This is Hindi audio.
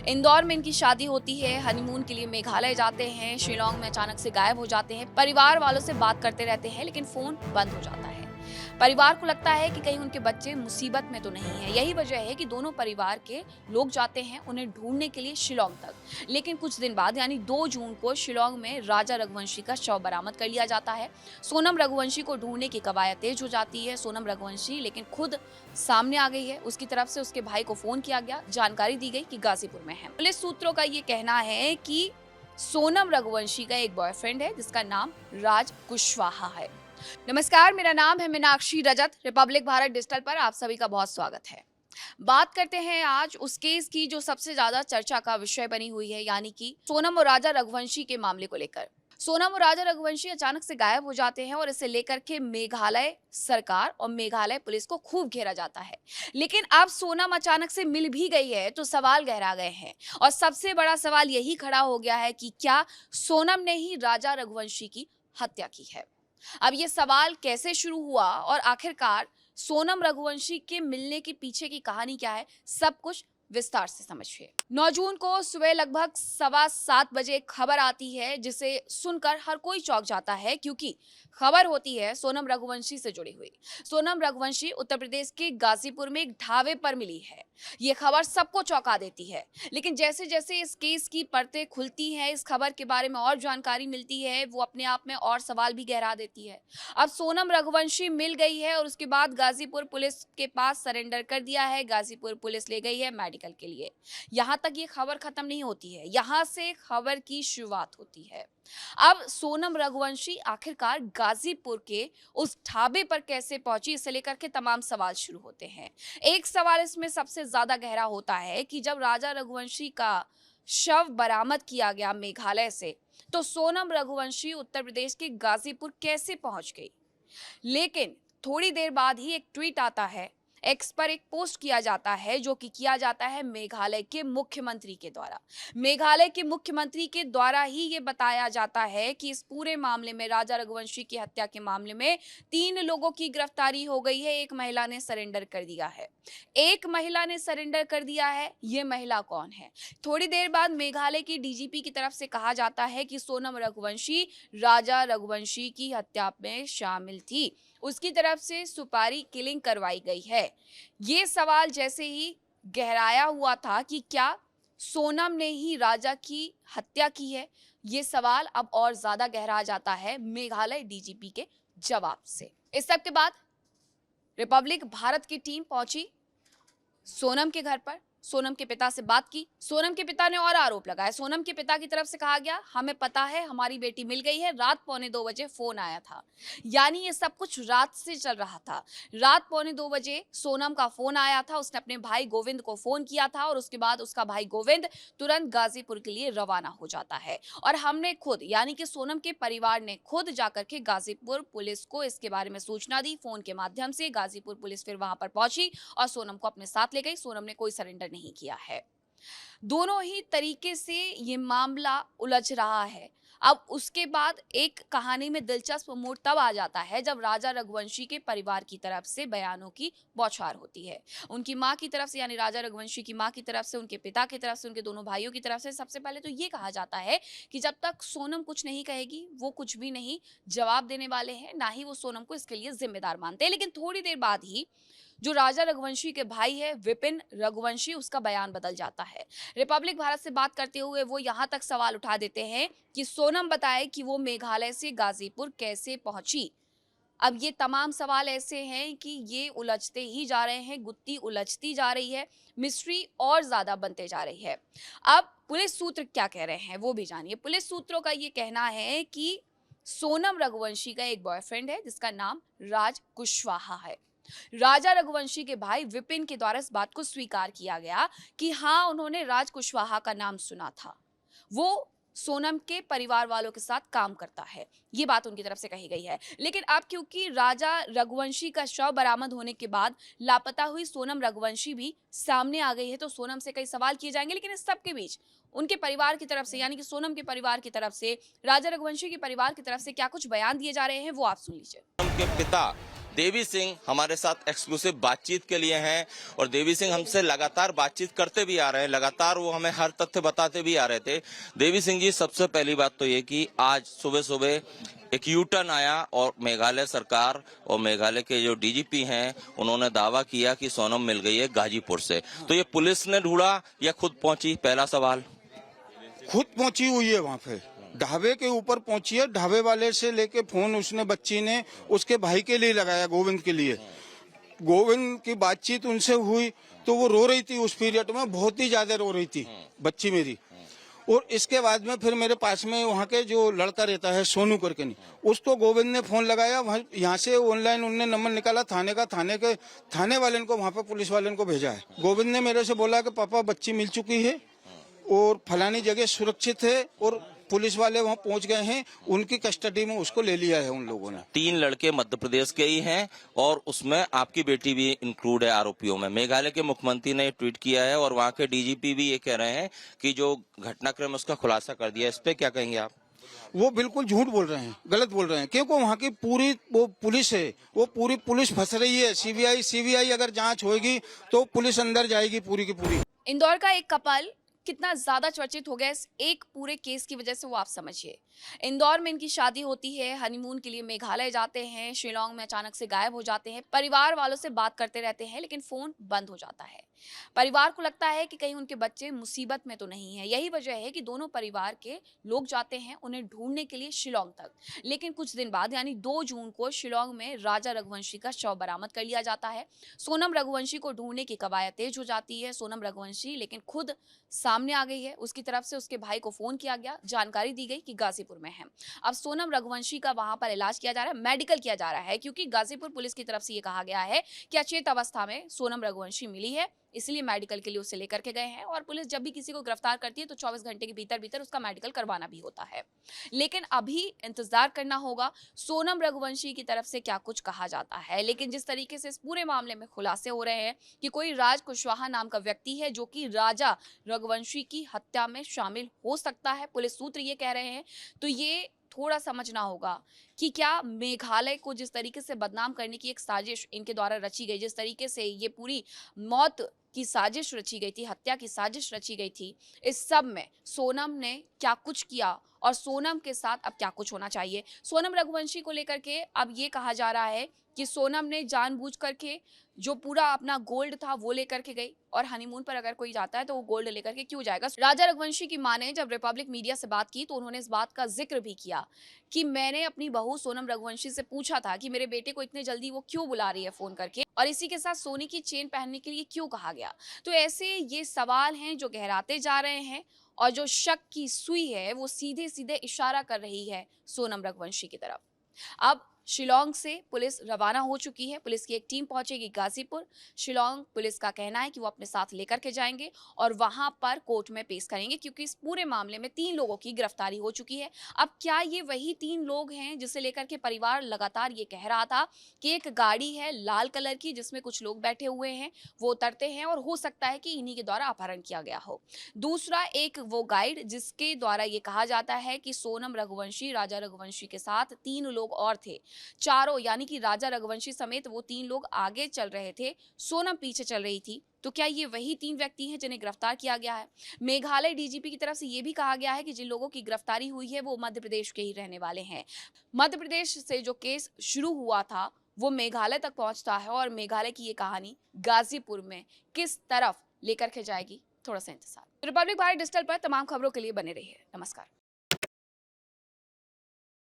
इंदौर में इनकी शादी होती है, हनीमून के लिए मेघालय जाते हैं, शिलांग में अचानक से गायब हो जाते हैं। परिवार वालों से बात करते रहते हैं लेकिन फोन बंद हो जाता है। परिवार को लगता है कि कहीं उनके बच्चे मुसीबत में तो नहीं है। यही वजह है कि दोनों परिवार के लोग जाते हैं उन्हें ढूंढने के लिए शिलांग तक। लेकिन कुछ दिन बाद यानी 2 जून को शिलांग में राजा रघुवंशी का शव बरामद कर लिया जाता है। सोनम रघुवंशी को ढूंढने की कवायद तेज हो जाती है। सोनम रघुवंशी लेकिन खुद सामने आ गई है। उसकी तरफ से उसके भाई को फोन किया गया, जानकारी दी गई कि गाजीपुर में है। पुलिस सूत्रों का ये कहना है कि सोनम रघुवंशी का एक बॉयफ्रेंड है जिसका नाम राज कुशवाहा है। नमस्कार, मेरा नाम है मीनाक्षी रजत। रिपब्लिक भारत डिजिटल पर आप सभी का बहुत स्वागत है। बात करते हैं आज उस केस की जो सबसे ज्यादा चर्चा का विषय बनी हुई है, यानी कि सोनम और राजा रघुवंशी के मामले को लेकर। सोनम और राजा रघुवंशी अचानक से गायब हो जाते हैं और इसे लेकर के मेघालय सरकार और मेघालय पुलिस को खूब घेरा जाता है। लेकिन अब सोनम अचानक से मिल भी गई है तो सवाल गहरा गए हैं और सबसे बड़ा सवाल यही खड़ा हो गया है कि क्या सोनम ने ही राजा रघुवंशी की हत्या की है। अब ये सवाल कैसे शुरू हुआ और आखिरकार सोनम रघुवंशी के मिलने के पीछे की कहानी क्या है, सब कुछ विस्तार से समझिए। 9 जून को सुबह लगभग 7:15 बजे खबर आती है जिसे सुनकर हर कोई चौंक जाता है, क्योंकि खबर होती है सोनम रघुवंशी से जुड़ी हुई। सोनम रघुवंशी उत्तर प्रदेश के गाजीपुर में एक ढाबे पर मिली है। ये खबर सबको चौंका देती है। लेकिन जैसे जैसे इस केस की परतें खुलती हैं, इस खबर के बारे में और जानकारी मिलती है, वो अपने आप में और सवाल भी गहरा देती है। अब सोनम रघुवंशी मिल गई है और उसके बाद गाजीपुर पुलिस के पास सरेंडर कर दिया है। गाजीपुर पुलिस ले गई है मेडिकल के लिए। यहाँ तक ये खबर खत्म नहीं होती है, यहाँ से खबर की शुरुआत होती है। अब सोनम रघुवंशी आखिरकार गाजीपुर के उस ढाबे पर कैसे पहुंची, इसे लेकर के तमाम सवाल शुरू होते हैं। एक सवाल इसमें सबसे ज्यादा गहरा होता है कि जब राजा रघुवंशी का शव बरामद किया गया मेघालय से, तो सोनम रघुवंशी उत्तर प्रदेश के गाजीपुर कैसे पहुंच गई। लेकिन थोड़ी देर बाद ही एक ट्वीट आता है, एक्स पर एक पोस्ट किया जाता है जो कि किया जाता है मेघालय के मुख्यमंत्री के द्वारा। मेघालय के मुख्यमंत्री के द्वारा ही ये बताया जाता है कि इस पूरे मामले में, राजा रघुवंशी की हत्या के मामले में 3 लोगों की गिरफ्तारी हो गई है। एक महिला ने सरेंडर कर दिया है। एक महिला ने सरेंडर कर दिया है। ये महिला कौन है? थोड़ी देर बाद मेघालय की डीजीपी की तरफ से कहा जाता है कि सोनम रघुवंशी राजा रघुवंशी की हत्या में शामिल थी। उसकी तरफ से सुपारी किलिंग करवाई गई है। ये सवाल जैसे ही गहराया हुआ था कि क्या सोनम ने ही राजा की हत्या की है, ये सवाल अब और ज्यादा गहरा जाता है मेघालय डीजीपी के जवाब से। इस सब के बाद रिपब्लिक भारत की टीम पहुंची सोनम के घर पर, सोनम के पिता से बात की। सोनम के पिता ने और आरोप लगाया। सोनम के पिता की तरफ से कहा गया, हमें पता है हमारी बेटी मिल गई है, रात 1:45 फोन आया था। यानी ये सब कुछ रात से चल रहा था। रात 1:45 सोनम का फोन आया था। उसने अपने भाई गोविंद को फोन किया था और उसके बाद उसका भाई गोविंद तुरंत गाजीपुर के लिए रवाना हो जाता है। और हमने खुद, यानी कि सोनम के परिवार ने खुद जाकर के गाजीपुर पुलिस को इसके बारे में सूचना दी। फोन के माध्यम से गाजीपुर पुलिस फिर वहां पर पहुंची और सोनम को अपने साथ ले गई। सोनम ने कोई सरेंडर नहीं किया है। दोनों ही तरीके से ये मामला उलझ रहा है। अब उसके बाद एक कहानी में दिलचस्प मोड़ तब आ जाता है जब राजा रघुवंशी के परिवार की तरफ से बयानों की बौछार होती है। उनकी मां की तरफ से, यानी राजा रघुवंशी की मां की तरफ से, उनके पिता की तरफ से, उनके दोनों भाइयों की तरफ से सबसे पहले तो ये कहा जाता है कि जब तक सोनम कुछ नहीं कहेगी वो कुछ भी नहीं जवाब देने वाले हैं, ना ही वो सोनम को इसके लिए जिम्मेदार मानते हैं। लेकिन थोड़ी देर बाद ही जो राजा रघुवंशी के भाई है विपिन रघुवंशी, उसका बयान बदल जाता है। रिपब्लिक भारत से बात करते हुए वो यहाँ तक सवाल उठा देते हैं कि सोनम बताए कि वो मेघालय से गाजीपुर कैसे पहुंची। अब ये तमाम सवाल ऐसे हैं कि ये उलझते ही जा रहे हैं, गुत्थी उलझती जा रही है, मिस्ट्री और ज्यादा बनते जा रही है। अब पुलिस सूत्र क्या कह रहे हैं वो भी जानिए। पुलिस सूत्रों का ये कहना है कि सोनम रघुवंशी का एक बॉयफ्रेंड है जिसका नाम राज कुशवाहा है। राजा रघुवंशी के भाई विपिन के द्वारा इस बात को स्वीकार किया गया कि हाँ, उन्होंने राज कुशवाहा का नाम सुना था। वो सोनम के परिवार वालों के साथ काम करता है, ये बात उनकी तरफ से कही गई है। लेकिन अब क्योंकि राजा रघुवंशी का शव बरामद होने के बाद लापता हुई सोनम रघुवंशी भी सामने आ गई है, तो सोनम से कई सवाल किए जाएंगे। लेकिन इस सब के बीच उनके परिवार की तरफ से, यानी कि सोनम के परिवार की तरफ से, राजा रघुवंशी के परिवार की तरफ से क्या कुछ बयान दिए जा रहे हैं वो आप सुन लीजिए। के पिता देवी सिंह हमारे साथ एक्सक्लूसिव बातचीत के लिए हैं और देवी सिंह हमसे लगातार बातचीत करते भी आ रहे हैं, लगातार वो हमें हर तथ्य बताते भी आ रहे थे। देवी सिंह जी, सबसे पहली बात तो ये कि आज सुबह सुबह एक यू टर्न आया और मेघालय सरकार और मेघालय के जो डीजीपी हैं उन्होंने दावा किया कि सोनम मिल गई है गाजीपुर से। तो ये पुलिस ने ढूंढा या खुद पहुंची, पहला सवाल। खुद पहुंची हुई है, वहाँ पे ढाबे के ऊपर पहुंची है। ढाबे वाले से लेके फोन उसने बच्ची ने उसके भाई के लिए लगाया, गोविंद के लिए। गोविंद की बातचीत उनसे हुई तो वो रो रही थी, उस पीरियड में बहुत ही ज्यादा रो रही थी बच्ची मेरी। और इसके बाद में फिर मेरे पास में वहाँ के जो लड़का रहता है सोनू करके, नहीं, उसको गोविंद ने फोन लगाया। यहाँ से ऑनलाइन उनने नंबर निकाला थाने का, थाने वाले को वहाँ पे पुलिस वाले को भेजा है। गोविंद ने मेरे से बोला कि पापा बच्ची मिल चुकी है और फलानी जगह सुरक्षित है और पुलिस वाले वहां पहुंच गए हैं, उनकी कस्टडी में उसको ले लिया है उन लोगों ने। 3 लड़के मध्य प्रदेश के ही हैं और उसमें आपकी बेटी भी इंक्लूड है आरोपियों में। मेघालय के मुख्यमंत्री ने ट्वीट किया है और वहां के डीजीपी भी ये कह रहे हैं कि जो घटनाक्रम उसका खुलासा कर दिया। इस पे क्या कहेंगे आप? वो बिल्कुल झूठ बोल रहे हैं, गलत बोल रहे हैं, क्योंकि वहाँ की पूरी वो पुलिस है, वो पूरी पुलिस फंस रही है। सीबीआई अगर जांच होगी तो पुलिस अंदर जाएगी पूरी की पूरी। इंदौर का एक कपल कितना ज्यादा चर्चित हो गया इस एक पूरे केस की वजह से, वो आप समझिए। इंदौर में इनकी शादी होती है, हनीमून के लिए मेघालय जाते हैं, शिलोंग में अचानक से गायब हो जाते हैं। परिवार वालों से बात करते रहते हैं लेकिन फोन बंद हो जाता है। परिवार को लगता है कि कहीं उनके बच्चे मुसीबत में तो नहीं है। यही वजह है कि दोनों परिवार के लोग जाते हैं उन्हें ढूंढने के लिए शिलोंग तक। लेकिन कुछ दिन बाद यानी 2 जून को शिलोंग में राजा रघुवंशी का शव बरामद कर लिया जाता है। सोनम रघुवंशी को ढूंढने की कवायद तेज हो जाती है। सोनम रघुवंशी लेकिन खुद सामने आ गई है। उसकी तरफ से उसके भाई को फोन किया गया, जानकारी दी गई कि गाजीपुर में है। अब सोनम रघुवंशी का वहां पर इलाज किया जा रहा है, मेडिकल किया जा रहा है, क्योंकि गाजीपुर पुलिस की तरफ से ये कहा गया है कि अचेत अवस्था में सोनम रघुवंशी मिली है, इसलिए मेडिकल के लिए उसे लेकर के गए हैं। और पुलिस जब भी किसी को गिरफ्तार करती है तो 24 घंटे के भीतर भीतर उसका मेडिकल करवाना भी होता है। लेकिन अभी इंतजार करना होगा सोनम रघुवंशी की तरफ से क्या कुछ कहा जाता है। लेकिन जिस तरीके से इस पूरे मामले में खुलासे हो रहे हैं कि कोई राज कुशवाहा नाम का व्यक्ति है जो कि राजा रघुवंशी की हत्या में शामिल हो सकता है, पुलिस सूत्र ये कह रहे हैं, तो ये थोड़ा समझना होगा कि क्या मेघालय को जिस तरीके से बदनाम करने की एक साजिश इनके द्वारा रची गई, जिस तरीके से ये पूरी मौत की साजिश रची गई थी, हत्या की साजिश रची गई थी, इस सब में सोनम ने क्या कुछ किया और सोनम के साथ अब क्या कुछ होना चाहिए। सोनम रघुवंशी को लेकर के अब ये कहा जा रहा है कि सोनम ने जानबूझ करके जो पूरा अपना गोल्ड था वो लेकर के गई, और हनीमून पर अगर कोई जाता है तो वो गोल्ड लेकर के क्यों जाएगा। राजा रघुवंशी की मां ने जब रिपब्लिक मीडिया से बात की तो उन्होंने इस बात का जिक्र भी किया कि मैंने अपनी बहू सोनम रघुवंशी से पूछा था कि मेरे बेटे को इतने जल्दी वो क्यों बुला रही है फोन करके, और इसी के साथ सोने की चेन पहनने के लिए क्यों कहा गया। तो ऐसे ये सवाल हैं जो गहराते जा रहे हैं और जो शक की सुई है वो सीधे सीधे इशारा कर रही है सोनम रघुवंशी की तरफ। अब शिलोंग से पुलिस रवाना हो चुकी है, पुलिस की एक टीम पहुंचेगी गाजीपुर। शिलोंग पुलिस का कहना है कि वो अपने साथ लेकर के जाएंगे और वहां पर कोर्ट में पेश करेंगे, क्योंकि इस पूरे मामले में 3 लोगों की गिरफ्तारी हो चुकी है। अब क्या ये वही 3 लोग हैं जिसे लेकर के परिवार लगातार ये कह रहा था कि एक गाड़ी है लाल कलर की जिसमें कुछ लोग बैठे हुए हैं, वो उतरते हैं और हो सकता है कि इन्हीं के द्वारा अपहरण किया गया हो। दूसरा एक वो गाइड जिसके द्वारा ये कहा जाता है कि सोनम रघुवंशी, राजा रघुवंशी के साथ 3 लोग और थे। चारों यानी कि राजा रघुवंशी समेत वो 3 लोग आगे चल रहे थे, सोनम पीछे चल रही थी। तो क्या ये वही 3 व्यक्ति हैं जिन्हें गिरफ्तार किया गया है। मेघालय डीजीपी की तरफ से ये भी कहा गया है कि जिन लोगों की गिरफ्तारी हुई है वो मध्य प्रदेश के ही रहने वाले हैं। मध्य प्रदेश से जो केस शुरू हुआ था वो मेघालय तक पहुंचता है और मेघालय की ये कहानी गाजीपुर में किस तरफ लेकर के जाएगी, थोड़ा सा इंतजार। रिपब्लिक भारत डिजिटल पर तमाम खबरों के लिए बने रहिए। नमस्कार।